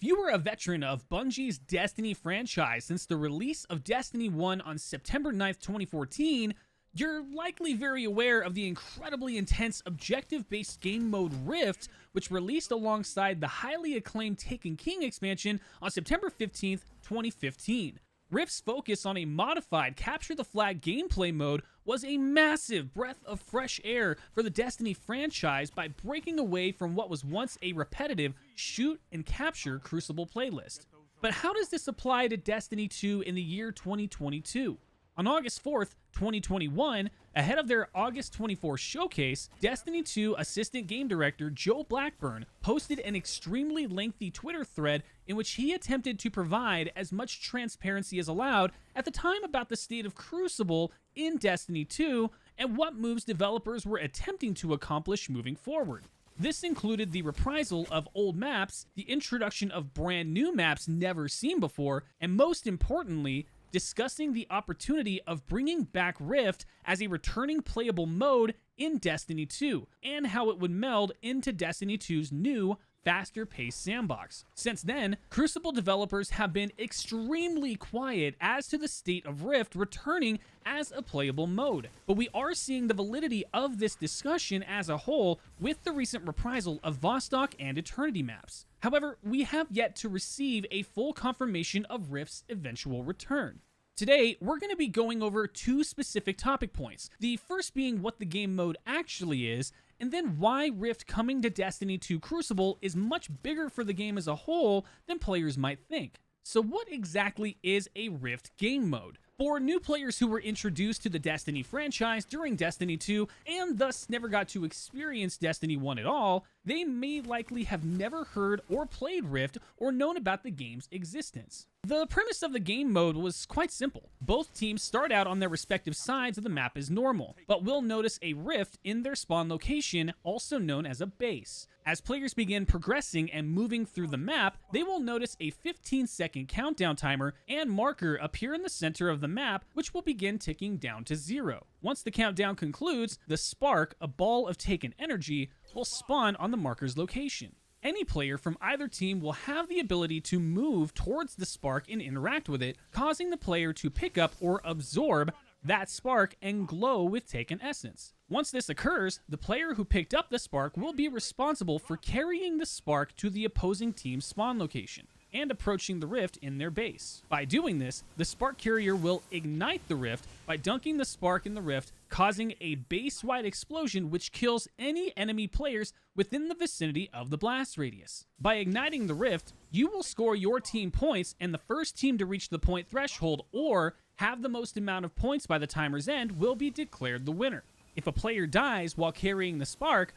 If you were a veteran of Bungie's Destiny franchise since the release of Destiny 1 on September 9th, 2014, you're likely very aware of the incredibly intense objective-based game mode Rift, which released alongside the highly acclaimed Taken King expansion on September 15th, 2015. Rift's focus on a modified Capture the Flag gameplay mode was a massive breath of fresh air for the Destiny franchise by breaking away from what was once a repetitive shoot and capture Crucible playlist. But how does this apply to Destiny 2 in the year 2022? On August 4th, 2021, ahead of their August 24 showcase, Destiny 2 Assistant Game Director Joe Blackburn posted an extremely lengthy Twitter thread in which he attempted to provide as much transparency as allowed at the time about the state of Crucible in Destiny 2 and what moves developers were attempting to accomplish moving forward. This included the reprisal of old maps, the introduction of brand new maps never seen before, and most importantly, discussing the opportunity of bringing back Rift as a returning playable mode in Destiny 2, and how it would meld into Destiny 2's new, faster-paced sandbox. Since then, Crucible developers have been extremely quiet as to the state of Rift returning as a playable mode, but we are seeing the validity of this discussion as a whole with the recent reprisal of Vostok and Eternity maps. However, we have yet to receive a full confirmation of Rift's eventual return. Today, we're going to be going over two specific topic points, the first being what the game mode actually is, and then why Rift coming to Destiny 2 Crucible is much bigger for the game as a whole than players might think. So what exactly is a Rift game mode? For new players who were introduced to the Destiny franchise during Destiny 2 and thus never got to experience Destiny 1 at all, they may likely have never heard or played Rift or known about the game's existence. The premise of the game mode was quite simple. Both teams start out on their respective sides of the map as normal, but will notice a rift in their spawn location, also known as a base. As players begin progressing and moving through the map, they will notice a 15-second countdown timer and marker appear in the center of the map, which will begin ticking down to 0. Once the countdown concludes, the spark, a ball of taken energy, will spawn on the marker's location. Any player from either team will have the ability to move towards the spark and interact with it, causing the player to pick up or absorb that spark and glow with taken essence. Once this occurs, the player who picked up the spark will be responsible for carrying the spark to the opposing team's spawn location and approaching the rift in their base. By doing this, the spark carrier will ignite the rift by dunking the spark in the rift, causing a base-wide explosion which kills any enemy players within the vicinity of the blast radius. By igniting the rift, you will score your team points, and the first team to reach the point threshold or have the most amount of points by the timer's end will be declared the winner. If a player dies while carrying the spark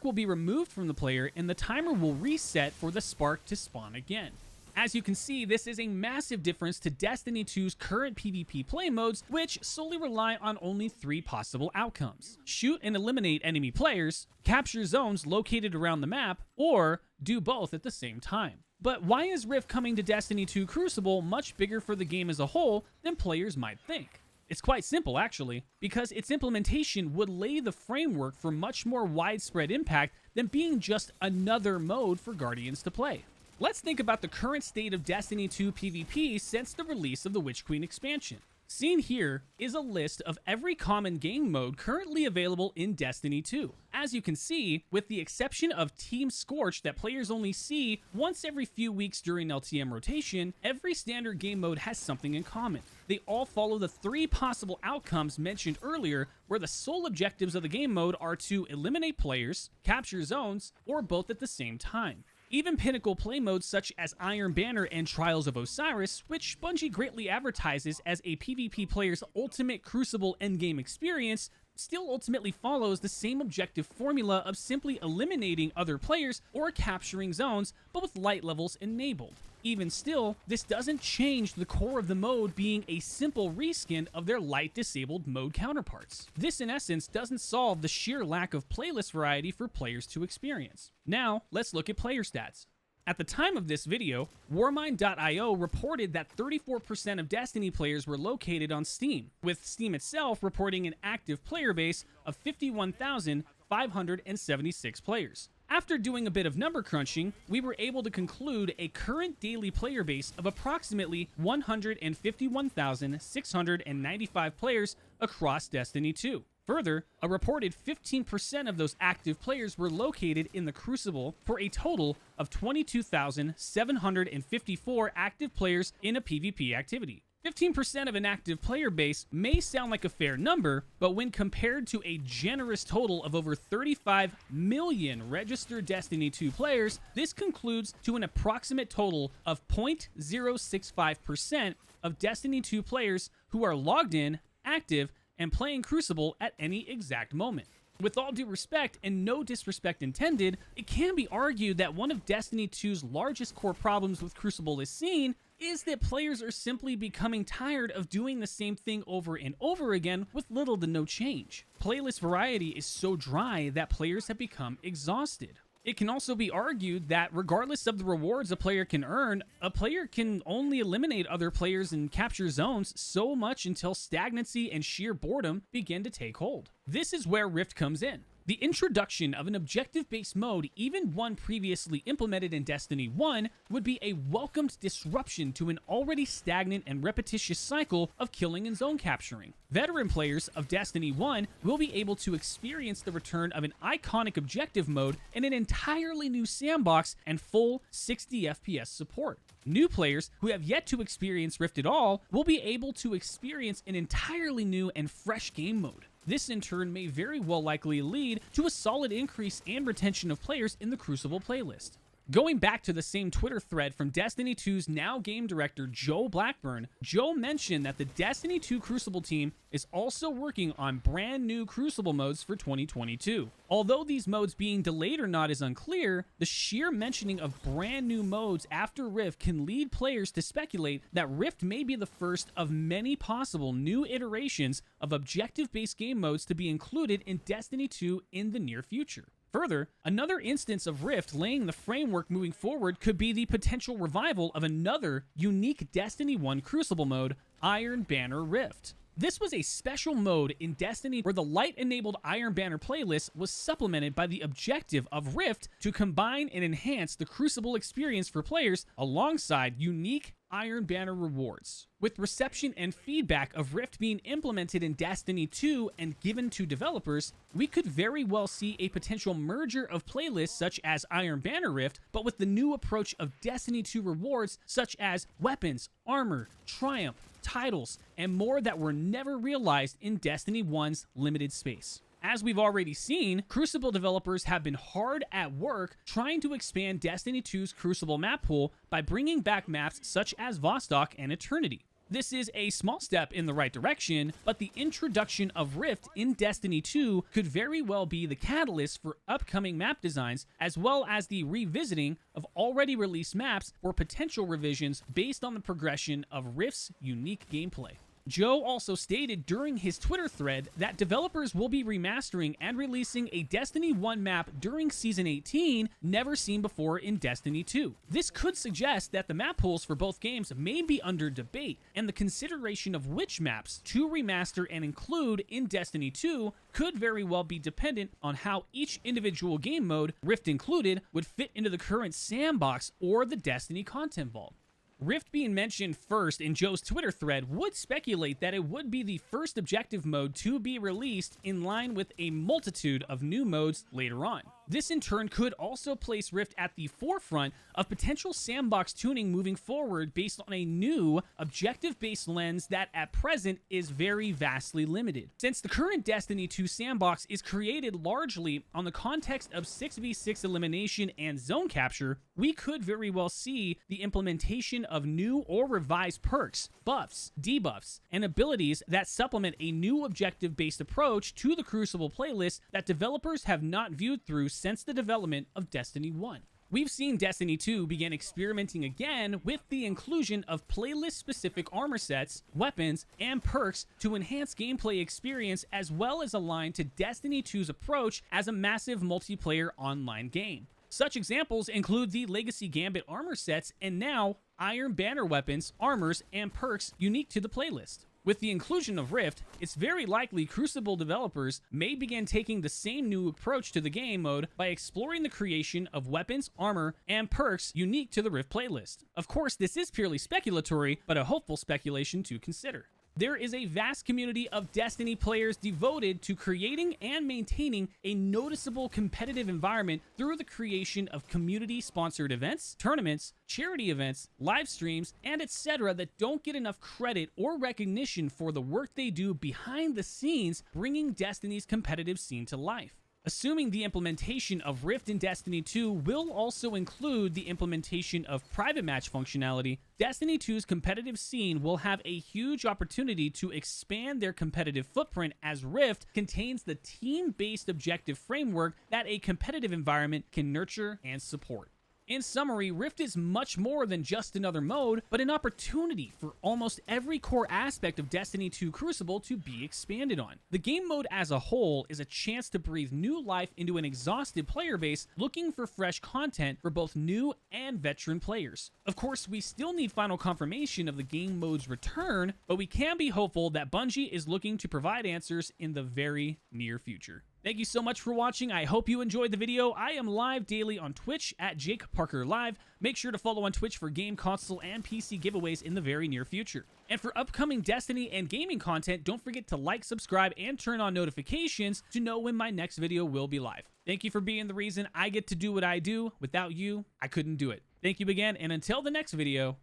will be removed from the player and the timer will reset for the spark to spawn again. As you can see, this is a massive difference to Destiny 2's current PvP play modes, which solely rely on only 3 possible outcomes: shoot and eliminate enemy players, capture zones located around the map, or do both at the same time. But why is Rift coming to Destiny 2 Crucible much bigger for the game as a whole than players might think? It's quite simple, actually, because its implementation would lay the framework for much more widespread impact than being just another mode for Guardians to play. Let's think about the current state of Destiny 2 PvP since the release of the Witch Queen expansion. Seen here is a list of every common game mode currently available in Destiny 2. As you can see, with the exception of Team Scorch that players only see once every few weeks during LTM rotation, every standard game mode has something in common. They all follow the 3 possible outcomes mentioned earlier, where the sole objectives of the game mode are to eliminate players, capture zones, or both at the same time. Even pinnacle play modes such as Iron Banner and Trials of Osiris, which Bungie greatly advertises as a PvP player's ultimate Crucible endgame experience, still ultimately follows the same objective formula of simply eliminating other players or capturing zones, but with light levels enabled. Even still, this doesn't change the core of the mode being a simple reskin of their light disabled mode counterparts. This in essence doesn't solve the sheer lack of playlist variety for players to experience. Now, let's look at player stats. At the time of this video, Warmind.io reported that 34% of Destiny players were located on Steam, with Steam itself reporting an active player base of 51,576 players. After doing a bit of number crunching, we were able to conclude a current daily player base of approximately 151,695 players across Destiny 2. Further, a reported 15% of those active players were located in the Crucible for a total of 22,754 active players in a PvP activity. 15% of an active player base may sound like a fair number, but when compared to a generous total of over 35 million registered Destiny 2 players, this concludes to an approximate total of 0.065% of Destiny 2 players who are logged in, active, and playing Crucible at any exact moment. With all due respect and no disrespect intended, it can be argued that one of Destiny 2's largest core problems with Crucible is seen is that players are simply becoming tired of doing the same thing over and over again with little to no change. Playlist variety is so dry that players have become exhausted. It can also be argued that regardless of the rewards a player can earn, a player can only eliminate other players and capture zones so much until stagnancy and sheer boredom begin to take hold. This is where Rift comes in. The introduction of an objective-based mode, even one previously implemented in Destiny 1, would be a welcomed disruption to an already stagnant and repetitious cycle of killing and zone capturing. Veteran players of Destiny 1 will be able to experience the return of an iconic objective mode in an entirely new sandbox and full 60 FPS support. New players who have yet to experience Rift at all will be able to experience an entirely new and fresh game mode. This in turn may very well likely lead to a solid increase and retention of players in the Crucible playlist. Going back to the same Twitter thread from Destiny 2's now game director Joe Blackburn, Joe mentioned that the Destiny 2 Crucible team is also working on brand new Crucible modes for 2022. Although these modes being delayed or not is unclear, the sheer mentioning of brand new modes after Rift can lead players to speculate that Rift may be the first of many possible new iterations of objective-based game modes to be included in Destiny 2 in the near future. Further, another instance of Rift laying the framework moving forward could be the potential revival of another unique Destiny 1 Crucible mode, Iron Banner Rift. This was a special mode in Destiny where the light-enabled Iron Banner playlist was supplemented by the objective of Rift to combine and enhance the Crucible experience for players alongside unique Iron Banner rewards. With reception and feedback of Rift being implemented in Destiny 2 and given to developers, we could very well see a potential merger of playlists such as Iron Banner Rift, but with the new approach of Destiny 2 rewards such as weapons, armor, triumph, titles, and more that were never realized in Destiny 1's limited space. As we've already seen, Crucible developers have been hard at work trying to expand Destiny 2's Crucible map pool by bringing back maps such as Vostok and Eternity. This is a small step in the right direction, but the introduction of Rift in Destiny 2 could very well be the catalyst for upcoming map designs, as well as the revisiting of already released maps or potential revisions based on the progression of Rift's unique gameplay. Joe also stated during his Twitter thread that developers will be remastering and releasing a Destiny 1 map during Season 18 never seen before in Destiny 2. This could suggest that the map pools for both games may be under debate, and the consideration of which maps to remaster and include in Destiny 2 could very well be dependent on how each individual game mode, Rift included, would fit into the current sandbox or the Destiny content vault. Rift being mentioned first in Joe's Twitter thread would speculate that it would be the first objective mode to be released in line with a multitude of new modes later on. This in turn could also place Rift at the forefront of potential sandbox tuning moving forward based on a new objective-based lens that at present is very vastly limited. Since the current Destiny 2 sandbox is created largely on the context of 6v6 elimination and zone capture, we could very well see the implementation of new or revised perks, buffs, debuffs, and abilities that supplement a new objective-based approach to the Crucible playlist that developers have not viewed through since the development of Destiny 1. We've seen Destiny 2 begin experimenting again with the inclusion of playlist-specific armor sets, weapons, and perks to enhance gameplay experience as well as align to Destiny 2's approach as a massive multiplayer online game. Such examples include the Legacy Gambit armor sets and now Iron Banner weapons, armors, and perks unique to the playlist. With the inclusion of Rift, it's very likely Crucible developers may begin taking the same new approach to the game mode by exploring the creation of weapons, armor, and perks unique to the Rift playlist. Of course, this is purely speculatory, but a hopeful speculation to consider. There is a vast community of Destiny players devoted to creating and maintaining a noticeable competitive environment through the creation of community-sponsored events, tournaments, charity events, live streams, and etc. that don't get enough credit or recognition for the work they do behind the scenes, bringing Destiny's competitive scene to life. Assuming the implementation of Rift in Destiny 2 will also include the implementation of private match functionality, Destiny 2's competitive scene will have a huge opportunity to expand their competitive footprint, as Rift contains the team-based objective framework that a competitive environment can nurture and support. In summary, Rift is much more than just another mode, but an opportunity for almost every core aspect of Destiny 2 Crucible to be expanded on. The game mode as a whole is a chance to breathe new life into an exhausted player base looking for fresh content for both new and veteran players. Of course, we still need final confirmation of the game mode's return, but we can be hopeful that Bungie is looking to provide answers in the very near future. Thank you so much for watching. I hope you enjoyed the video. I am live daily on Twitch at Jake Parker Live. Make sure to follow on Twitch for game, console, and PC giveaways in the very near future. And for upcoming Destiny and gaming content, don't forget to like, subscribe, and turn on notifications to know when my next video will be live. Thank you for being the reason I get to do what I do. Without you, I couldn't do it. Thank you again, and until the next video,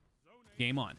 game on.